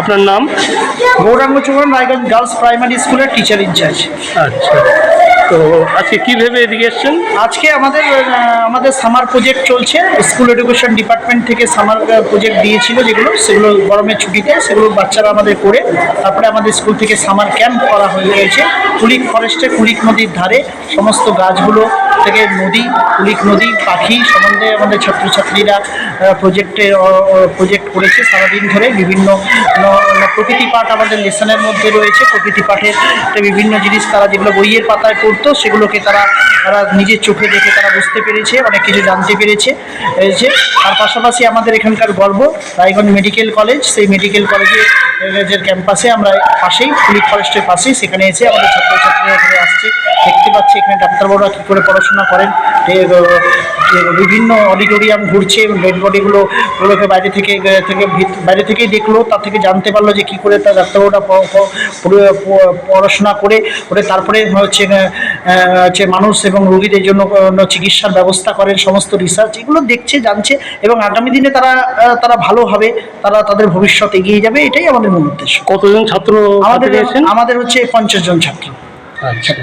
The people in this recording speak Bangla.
আপনার নাম? গৌরাঙ্গ চৌহান, রায়গঞ্জ গার্লস প্রাইমারি স্কুলের টিচার ইনচার্জ। আচ্ছা, তো আজকে কী ভেবে এদিকে এসছেন? আজকে আমাদের সামার প্রজেক্ট চলছে, স্কুল এডুকেশন ডিপার্টমেন্ট থেকে সামার প্রজেক্ট দিয়েছিল সেগুলো গরমের ছুটিতে সেগুলো বাচ্চারা আমাদের করে তারপরে আমাদের স্কুল থেকে সামার ক্যাম্প করা হয়েছে কুলিক ফরেস্টে, কুলিক নদীর ধারে সমস্ত গাছগুলো থেকে কুলিক নদী পাখি সম্বন্ধে আমাদের ছাত্রছাত্রীরা প্রজেক্ট করেছে সারাদিন ধরে। বিভিন্ন প্রকৃতি পাঠ আমাদের লেসনের মধ্যে রয়েছে, প্রকৃতি পাঠের বিভিন্ন জিনিস তারা যেগুলো বইয়ের পাতায় পড়তো সেগুলোকে তারা নিজের চোখে দেখে তারা বুঝতে পেরেছে, অনেক কিছু জানতে পেরেছে। তার পাশাপাশি আমাদের এখানকার গর্ব রায়গঞ্জ মেডিকেল কলেজ, সেই মেডিকেল কলেজের ক্যাম্পাসে আমরা পাশেই কুলিক ফরেস্টের পাশেই সেখানে এসে আমাদের ছাত্রছাত্রীরা এখানে আসছে, দেখতে পাচ্ছি এখানে ডাক্তারবাবুরা কী করে পড়াশোনা করেন। বিভিন্ন অডিটোরিয়াম ঘুরছে, ডেড বডিগুলোকে বাইরে থেকেই দেখলো, তার থেকে জানতে পারলো যে কী করে তার ডাক্তারবাবুরা পড়াশোনা করে তারপরে হচ্ছে মানুষ এবং রোগীদের জন্য চিকিৎসার ব্যবস্থা করেন। সমস্ত রিসার্চ এগুলো দেখছে, জানছে এবং আগামী দিনে তারা ভালো হবে, তাদের ভবিষ্যৎ এগিয়ে যাবে, এটাই আমাদের মূল উদ্দেশ্য। কতজন ছাত্র আমাদের হচ্ছে 50 জন ছাত্র। আচ্ছা।